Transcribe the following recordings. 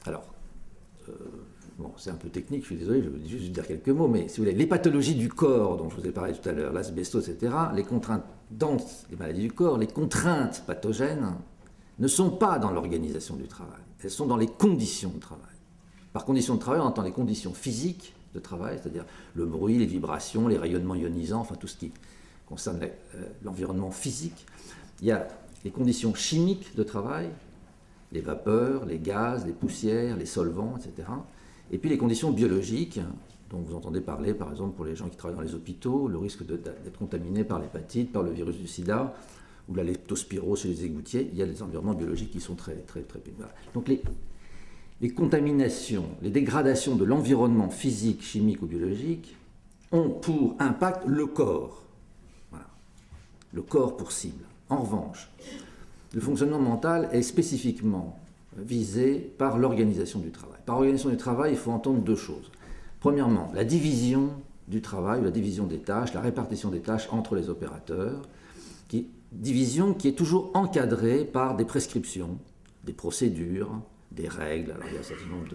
Alors, bon, c'est un peu technique, je suis désolé, je vais juste dire quelques mots, mais si vous voulez, les pathologies du corps dont je vous ai parlé tout à l'heure, l'asbestose, etc., les contraintes dans les maladies du corps, les contraintes pathogènes ne sont pas dans l'organisation du travail, elles sont dans les conditions de travail. Par conditions de travail, on entend les conditions physiques de travail, c'est-à-dire le bruit, les vibrations, les rayonnements ionisants, enfin tout ce qui concerne l'environnement physique. Il y a les conditions chimiques de travail, les vapeurs, les gaz, les poussières, les solvants, etc. Et puis les conditions biologiques, dont vous entendez parler par exemple pour les gens qui travaillent dans les hôpitaux, le risque d'être contaminé par l'hépatite, par le virus du sida, ou la leptospirose chez les égoutiers. Il y a des environnements biologiques qui sont très pénibles. Donc les contaminations, les dégradations de l'environnement physique, chimique ou biologique ont pour impact le corps. Voilà. Le corps pour cible. En revanche, le fonctionnement mental est spécifiquement visé par l'organisation du travail. Par organisation du travail, il faut entendre deux choses. Premièrement, la division du travail, la division des tâches, la répartition des tâches entre les opérateurs, division qui est toujours encadrée par des prescriptions, des procédures, des règles. Alors il y a un certain nombre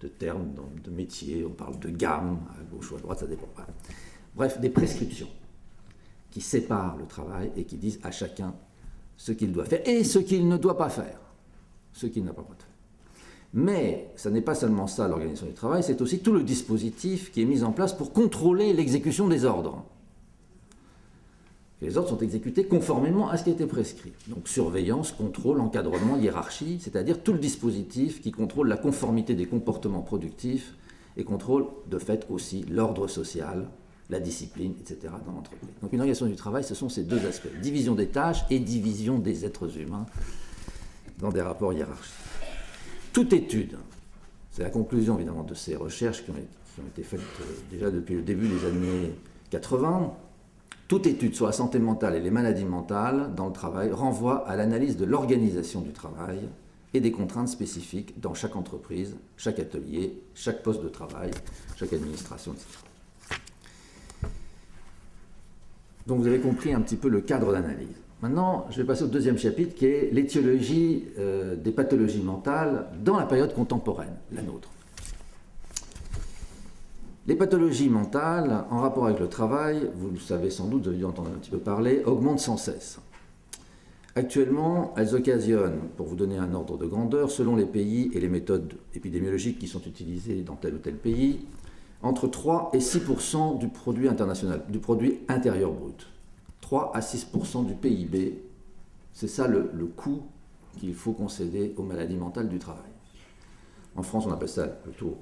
de termes, de métiers, on parle de gamme, à gauche ou à droite, ça dépend. Bref, des prescriptions qui séparent le travail et qui disent à chacun ce qu'il doit faire et ce qu'il ne doit pas faire, ce qu'il n'a pas le droit de faire. Mais ce n'est pas seulement ça l'organisation du travail, c'est aussi tout le dispositif qui est mis en place pour contrôler l'exécution des ordres. Et les ordres sont exécutés conformément à ce qui a été prescrit. Donc surveillance, contrôle, encadrement, hiérarchie, c'est-à-dire tout le dispositif qui contrôle la conformité des comportements productifs et contrôle de fait aussi l'ordre social, la discipline, etc. dans l'entreprise. Donc une organisation du travail, ce sont ces deux aspects, division des tâches et division des êtres humains dans des rapports hiérarchiques. Toute étude, c'est la conclusion évidemment de ces recherches qui ont été faites déjà depuis le début des années 80, toute étude sur la santé mentale et les maladies mentales dans le travail renvoie à l'analyse de l'organisation du travail et des contraintes spécifiques dans chaque entreprise, chaque atelier, chaque poste de travail, chaque administration, etc. Donc vous avez compris un petit peu le cadre d'analyse. Maintenant, je vais passer au deuxième chapitre qui est l'étiologie des pathologies mentales dans la période contemporaine, la nôtre. Les pathologies mentales en rapport avec le travail, vous le savez sans doute, vous avez dû entendre un petit peu parler, augmentent sans cesse. Actuellement, elles occasionnent, pour vous donner un ordre de grandeur, selon les pays et les méthodes épidémiologiques qui sont utilisées dans tel ou tel pays, entre 3 et 6% du produit international, du produit intérieur brut. 3 à 6% du PIB, c'est ça le coût qu'il faut concéder aux maladies mentales du travail. En France, on appelle ça plutôt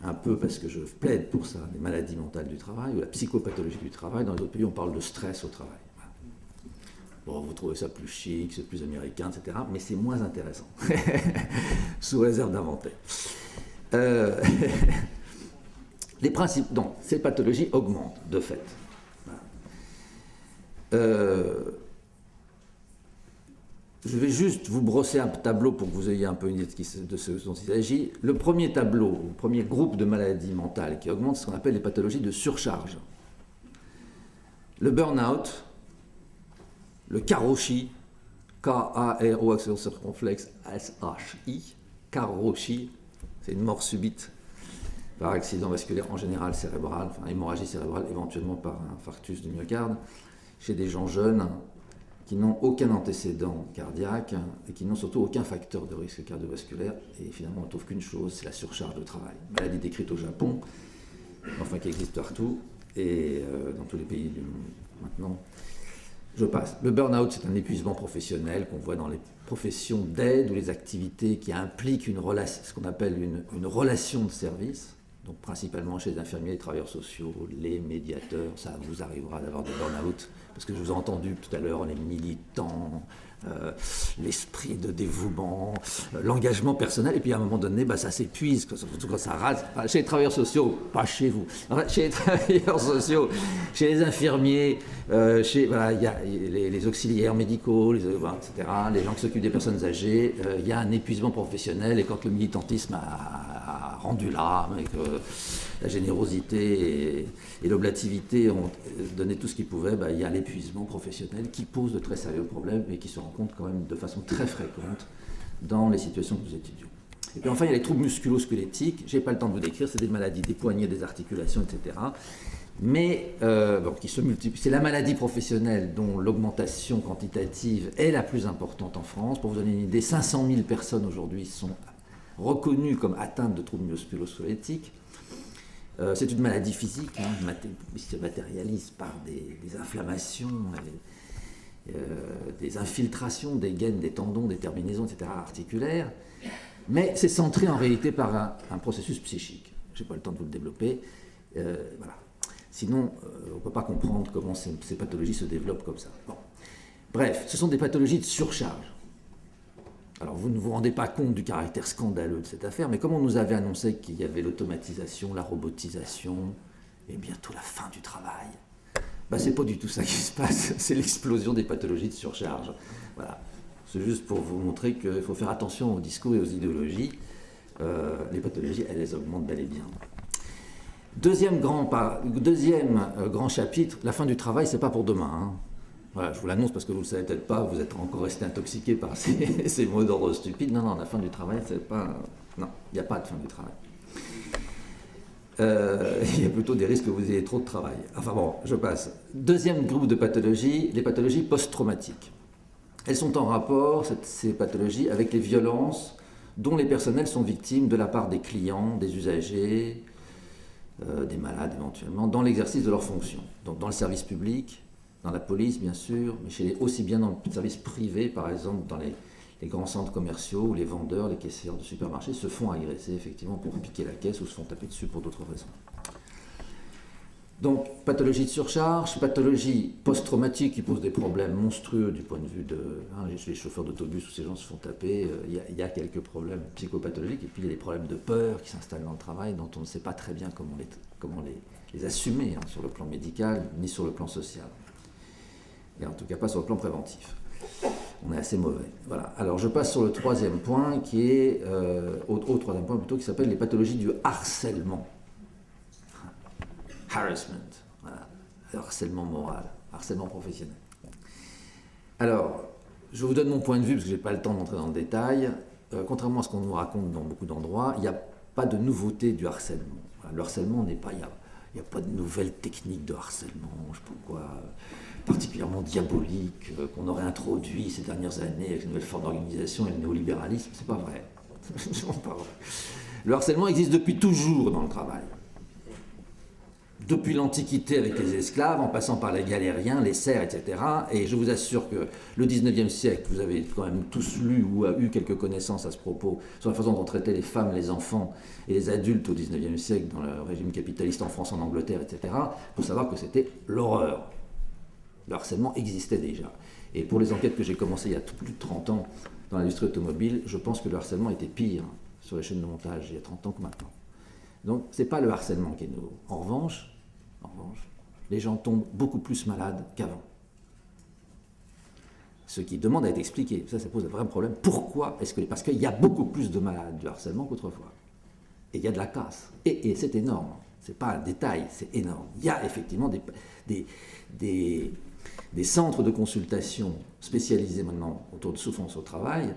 un peu, parce que je plaide pour ça, les maladies mentales du travail ou la psychopathologie du travail. Dans les autres pays, on parle de stress au travail. Bon, vous trouvez ça plus chic, c'est plus américain, etc. Mais c'est moins intéressant, sous réserve d'inventaire. Les principes, donc, ces pathologies augmentent, de fait. Je vais juste vous brosser un tableau pour que vous ayez un peu une idée de ce dont il s'agit. Le premier tableau, le premier groupe de maladies mentales qui augmente, c'est ce qu'on appelle les pathologies de surcharge. Le burn-out, le karoshi, K-A-R-O accent circonflexe S-H-I, karoshi, c'est une mort subite par accident vasculaire en général cérébral, enfin hémorragie cérébrale, éventuellement par un infarctus du myocarde, chez des gens jeunes qui n'ont aucun antécédent cardiaque et qui n'ont surtout aucun facteur de risque cardiovasculaire. Et finalement, on ne trouve qu'une chose, c'est la surcharge de travail. Maladie décrite au Japon, enfin qui existe partout et dans tous les pays du monde maintenant. Je passe. Le burn-out, c'est un épuisement professionnel qu'on voit dans les professions d'aide ou les activités qui impliquent une relation, ce qu'on appelle une relation de service. Donc principalement chez les infirmiers, les travailleurs sociaux, les médiateurs, ça vous arrivera d'avoir des burn-out, parce que je vous ai entendu tout à l'heure, les militants, l'esprit de dévouement, l'engagement personnel, et puis à un moment donné, ça s'épuise, surtout quand ça rase. Chez les travailleurs sociaux, pas chez vous, chez les travailleurs sociaux, chez les infirmiers, il y a les auxiliaires médicaux, etc., les gens qui s'occupent des personnes âgées, il y a un épuisement professionnel, et quand le militantisme a rendu l'âme, et que la générosité et l'oblativité ont donné tout ce qu'ils pouvaient, il y a l'épuisement professionnel qui pose de très sérieux problèmes et qui se rencontre quand même de façon très fréquente dans les situations que nous étudions. Et puis enfin, il y a les troubles musculo-squelettiques. Je n'ai pas le temps de vous décrire, c'est des maladies des poignets, des articulations, etc. Mais qui se multiplient. C'est la maladie professionnelle dont l'augmentation quantitative est la plus importante en France. Pour vous donner une idée, 500 000 personnes aujourd'hui sont reconnues comme atteintes de troubles musculo-squelettiques. C'est une maladie physique, hein, qui se matérialise par des inflammations, des infiltrations des gaines, des tendons, des terminaisons, etc., articulaires. Mais c'est centré en réalité par un processus psychique. Je n'ai pas le temps de vous le développer. Voilà. Sinon, on ne peut pas comprendre comment ces pathologies se développent comme ça. Bon. Bref, ce sont des pathologies de surcharge. Alors, vous ne vous rendez pas compte du caractère scandaleux de cette affaire, mais comme on nous avait annoncé qu'il y avait l'automatisation, la robotisation, et bientôt la fin du travail, ben, c'est pas du tout ça qui se passe, c'est l'explosion des pathologies de surcharge. Voilà. C'est juste pour vous montrer qu'il faut faire attention aux discours et aux idéologies. Les pathologies, elles augmentent bel et bien. Deuxième grand chapitre, la fin du travail, c'est pas pour demain. Hein. Voilà, je vous l'annonce parce que vous ne le savez peut-être pas, vous êtes encore resté intoxiqué par ces mots d'ordre stupides. Non, la fin du travail, c'est pas... Non, il n'y a pas de fin du travail. Il y a plutôt des risques que vous ayez trop de travail. Enfin bon, je passe. Deuxième groupe de pathologies, les pathologies post-traumatiques. Elles sont en rapport, ces pathologies, avec les violences dont les personnels sont victimes de la part des clients, des usagers, des malades éventuellement, dans l'exercice de leurs fonctions. Donc dans le service public, dans la police bien sûr, mais aussi bien dans le service privé, par exemple dans les grands centres commerciaux où les vendeurs, les caissières de supermarchés se font agresser effectivement pour piquer la caisse ou se font taper dessus pour d'autres raisons. Donc pathologie de surcharge, pathologie post-traumatique qui pose des problèmes monstrueux du point de vue de les chauffeurs d'autobus où ces gens se font taper, il y a quelques problèmes psychopathologiques et puis il y a des problèmes de peur qui s'installent dans le travail dont on ne sait pas très bien comment les assumer sur le plan médical ni sur le plan social. Et en tout cas pas sur le plan préventif. On est assez mauvais. Voilà. Alors je passe sur le troisième point qui est, au troisième point plutôt, qui s'appelle les pathologies du harcèlement. Harassment, voilà. Harcèlement moral, harcèlement professionnel. Alors, je vous donne mon point de vue parce que je n'ai pas le temps d'entrer dans le détail. Contrairement à ce qu'on nous raconte dans beaucoup d'endroits, il n'y a pas de nouveauté du harcèlement. Voilà. Le harcèlement n'est pas... Il n'y a pas de nouvelles techniques de harcèlement, je ne sais pas quoi, particulièrement diaboliques, qu'on aurait introduit ces dernières années avec une nouvelle forme d'organisation et le néolibéralisme. C'est pas vrai. C'est pas vrai. Le harcèlement existe depuis toujours dans le travail. Depuis l'Antiquité avec les esclaves, en passant par les galériens, les serfs, etc. Et je vous assure que le 19e siècle, vous avez quand même tous lu ou eu quelques connaissances à ce propos sur la façon dont on traitait les femmes, les enfants et les adultes au 19e siècle dans le régime capitaliste en France, en Angleterre, etc. Pour savoir que c'était l'horreur. Le harcèlement existait déjà. Et pour les enquêtes que j'ai commencées il y a plus de 30 ans dans l'industrie automobile, je pense que le harcèlement était pire sur les chaînes de montage il y a 30 ans que maintenant. Donc, ce n'est pas le harcèlement qui est nouveau. En revanche, les gens tombent beaucoup plus malades qu'avant. Ce qui demande à être expliqué. Ça pose un vrai problème. Pourquoi est-ce que... Parce qu'il y a beaucoup plus de malades du harcèlement qu'autrefois. Et il y a de la casse. Et c'est énorme. Ce n'est pas un détail, c'est énorme. Il y a effectivement des centres de consultation spécialisés maintenant autour de souffrance au travail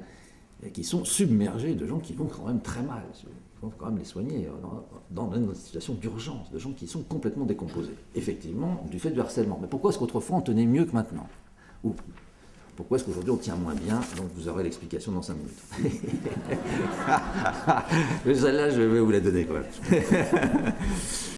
qui sont submergés de gens qui vont quand même très mal. Il faut quand même les soigner dans une situation d'urgence, de gens qui sont complètement décomposés, effectivement, du fait du harcèlement. Mais pourquoi est-ce qu'autrefois on tenait mieux que maintenant? Ou pourquoi est-ce qu'aujourd'hui on tient moins bien? Donc vous aurez l'explication dans 5 minutes. Celle-là, je vais vous la donner quand même.